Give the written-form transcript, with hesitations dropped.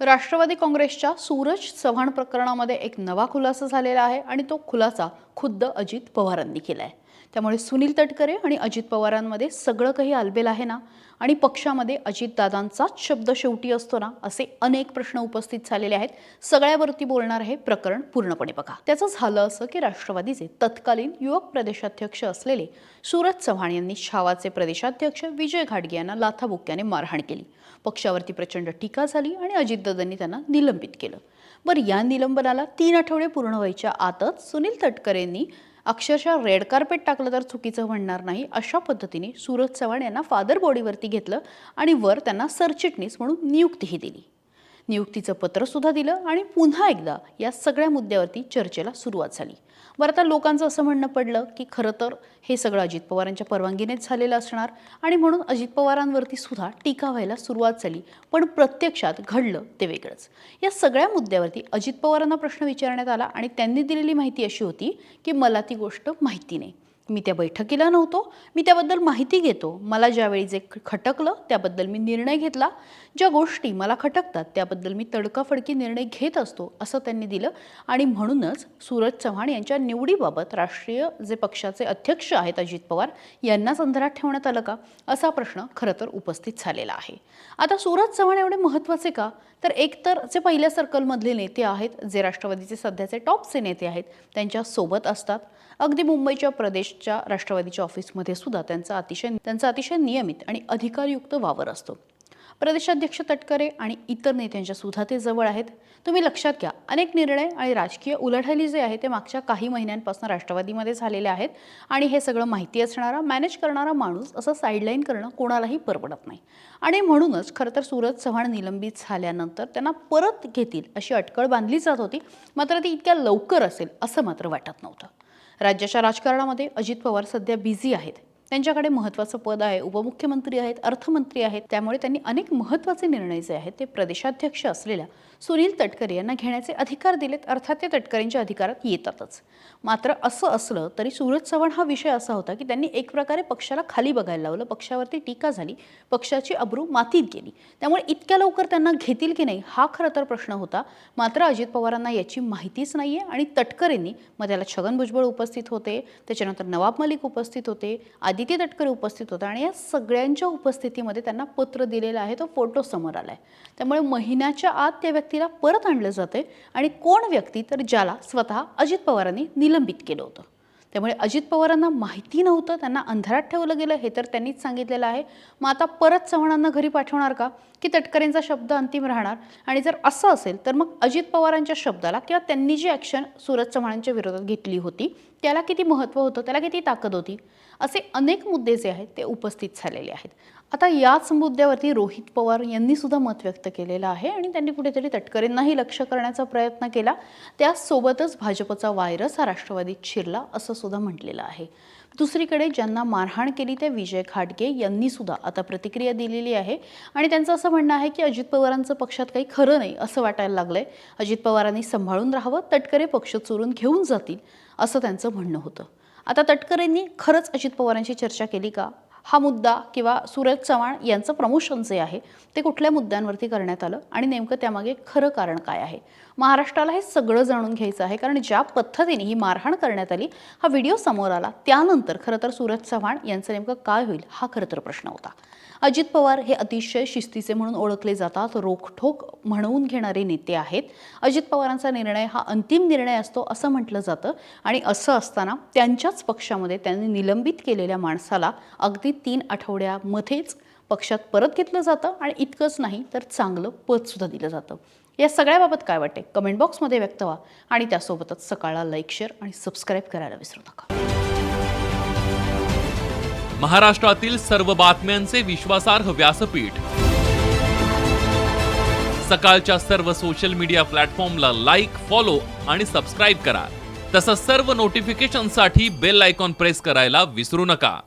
राष्ट्रवादी काँग्रेसच्या सूरज चव्हाण प्रकरणामध्ये एक नवा खुलासा झालेला आहे आणि तो खुलासा खुद्द अजित पवारांनी केला आहे। त्यामुळे सुनील तटकरे आणि अजित पवारांमध्ये सगळं काही आलबेल आहे ना आणि पक्षामध्ये अजितदादांचाच शब्द शेवटी असतो ना असे अनेक प्रश्न उपस्थित झालेले आहेत। सगळ्यावरती बोलणार आहे प्रकरण पूर्णपणे बघा। त्याचं झालं असं की राष्ट्रवादीचे तत्कालीन युवक प्रदेशाध्यक्ष असलेले सूरज चव्हाण यांनी छावाचे प्रदेशाध्यक्ष विजय घाडगे यांना लाथाबुक्क्याने मारहाण केली। पक्षावरती प्रचंड टीका झाली आणि अजितदादांनी त्यांना निलंबित केलं। बरं, या निलंबनाला 3 आठवडे पूर्ण व्हायच्या आतच सुनील तटकरेंनी अक्षरशः रेड कार्पेट टाकलं तर चुकीचं म्हणणार नाही अशा पद्धतीने सूरज चव्हाण यांना फादर बॉडीवरती घेतलं आणि वर त्यांना सरचिटणीस म्हणून नियुक्तीही दिली। नियुक्तीचं पत्र सुद्धा दिलं आणि पुन्हा एकदा या सगळ्या मुद्द्यावरती चर्चेला सुरुवात झाली। बरं, आता लोकांचं असं म्हणणं पडलं की खरं तर हे सगळं अजित पवारांच्या परवानगीनेच झालेलं असणार आणि म्हणून अजित पवारांवरती सुद्धा टीका व्हायला सुरुवात झाली। पण प्रत्यक्षात घडलं ते वेगळंच। या सगळ्या मुद्द्यावरती अजित पवारांना प्रश्न विचारण्यात आला आणि त्यांनी दिलेली माहिती अशी होती की मला ती गोष्ट माहिती नाही, मी त्या बैठकीला नव्हतो, मी त्याबद्दल माहिती घेतो, मला ज्यावेळी जे खटकलं त्याबद्दल मी निर्णय घेतला, ज्या गोष्टी मला खटकतात त्याबद्दल मी तडकाफडकी निर्णय घेत असतो असं त्यांनी दिलं। आणि म्हणूनच सूरज चव्हाण यांच्या निवडीबाबत राष्ट्रीय जे पक्षाचे अध्यक्ष आहेत अजित पवार यांनाच अंधारात ठेवण्यात आलं का असा प्रश्न खरं तर उपस्थित झालेला आहे। आता सूरज चव्हाण एवढे महत्त्वाचे का, तर एकतर जे पहिल्या सर्कलमधले नेते आहेत, जे राष्ट्रवादीचे सध्याचे टॉपचे नेते आहेत त्यांच्या सोबत असतात। अगदी मुंबईच्या प्रदेशच्या राष्ट्रवादीच्या ऑफिसमध्ये सुद्धा त्यांचा अतिशय नियमित आणि अधिकारयुक्त वावर असतो। प्रदेशाध्यक्ष तटकरे आणि इतर नेत्यांच्या सुद्धा ते जवळ आहेत। तुम्ही लक्षात घ्या, अनेक निर्णय आणि राजकीय उलाढाली जे आहे ते मागच्या काही महिन्यांपासून राष्ट्रवादीमध्ये झालेले आहेत आणि हे सगळं माहिती असणारा मॅनेज करणारा माणूस असं साईडलाईन करणं कोणालाही परवडत नाही। आणि म्हणूनच खरं तर सूरज चव्हाण निलंबित झाल्यानंतर त्यांना परत घेतील अशी अटकळ बांधली जात होती, मात्र ती इतक्या लवकर असेल असं मात्र वाटत नव्हतं। राज्याच्या राजकारणामध्ये अजित पवार सध्या बिझी आहेत, त्यांच्याकडे महत्त्वाचं पद आहे, उपमुख्यमंत्री आहेत, अर्थमंत्री आहेत, त्यामुळे त्यांनी अनेक महत्त्वाचे निर्णय जे आहेत ते प्रदेशाध्यक्ष असलेल्या सुनील तटकरे यांना घेण्याचे अधिकार दिलेत। अर्थात ते तटकरेंच्या अधिकारात येतातच। मात्र असं असलं तरी सूरज चव्हाण हा विषय असा होता की त्यांनी एक प्रकारे पक्षाला खाली बघायला लावलं, पक्षावरती टीका झाली, पक्षाची अब्रू मातीत गेली। त्यामुळे इतक्या लवकर त्यांना घेतील की नाही हा खरं तर प्रश्न होता। मात्र अजित पवारांना याची माहितीच नाहीये आणि तटकरेंनी मग त्याला छगन भुजबळ उपस्थित होते, त्याच्यानंतर नवाब मलिक उपस्थित होते, आदित्य तटकरे उपस्थित होता आणि या सगळ्यांच्या उपस्थितीमध्ये त्यांना पत्र दिलेलं आहे, तो फोटो समोर आलाय। त्यामुळे महिन्याच्या आत त्या व्यक्तीला परत आणलं जाते आणि कोण व्यक्ती, तर ज्याला स्वतः अजित पवारांनी निलंबित केलं होतं। त्यामुळे अजित पवारांना माहिती नव्हतं, त्यांना अंधारात ठेवलं गेलं हे तर त्यांनीच सांगितलेलं आहे। मग आता परत चव्हाणांना घरी पाठवणार का, की तटकरेंचा शब्द अंतिम राहणार? आणि जर असं असेल तर मग अजित पवारांच्या शब्दाला किंवा त्यांनी जी ॲक्शन सूरज चव्हाणांच्या विरोधात घेतली होती त्याला किती महत्त्व होतं, त्याला किती ताकद होती, असे अनेक मुद्दे जे आहेत ते उपस्थित झालेले आहेत। आता याच मुद्द्यावरती रोहित पवार यांनी सुद्धा मत व्यक्त केलेलं आहे आणि त्यांनी कुठेतरी तटकरेंनाही लक्ष करण्याचा प्रयत्न केला। त्यासोबतच भाजपचा व्हायरस हा राष्ट्रवादीत शिरला असं सुद्धा म्हटलेलं आहे। दुसरीकडे ज्यांना मारहाण केली त्या विजय घाडगे यांनी सुद्धा आता प्रतिक्रिया दिलेली आहे आणि त्यांचं असं म्हणणं आहे की अजित पवारांचं पक्षात काही खरं नाही असं वाटायला लागलंय, अजित पवारांनी सांभाळून राहावं, तटकरे पक्ष चोरून घेऊन जातील असं त्यांचं म्हणणं होतं। आता तटकरेंनी खरंच अजित पवारांची चर्चा केली का, हा मुद्दा किंवा सूरज चव्हाण यांचं प्रमोशन जे आहे ते कुठल्या मुद्द्यांवरती करण्यात आलं आणि नेमकं त्यामागे खरं कारण काय आहे, महाराष्ट्राला हे सगळं जाणून घ्यायचं आहे। कारण ज्या पद्धतीने ही मारहाण करण्यात आली, हा व्हिडिओ समोर आला, त्यानंतर खरं तर सूरज चव्हाण यांचं नेमकं काय होईल हा खरं तर प्रश्न होता। अजित पवार हे अतिशय शिस्तीचे म्हणून ओळखले जातात, रोखठोक म्हणून घेणारे नेते आहेत। अजित पवारांचा निर्णय हा अंतिम निर्णय असतो असं म्हटलं जातं आणि असं असताना त्यांच्याच पक्षामध्ये त्यांनी निलंबित केलेल्या माणसाला अगदी 3 आठवड्यामध्येच पक्षात परत घेतलं जातं आणि इतकंच नाही तर चांगलं पद सुद्धा दिलं जातं। या सगळ्याबाबत काय वाटते कमेंट बॉक्समध्ये व्यक्त व्हा आणि त्यासोबतच सकाळला लाईक, शेअर आणि सबस्क्राईब करायला विसरू नका। महाराष्ट्रातील सर्व बातम्यांचे विश्वासार्ह व्यासपीठ, सकाळच्या सर्व सोशल मीडिया प्लॅटफॉर्मला लाईक, फॉलो आणि सबस्क्राईब करा। तसंच सर्व नोटिफिकेशनसाठी बेल आयकॉन प्रेस करायला विसरू नका।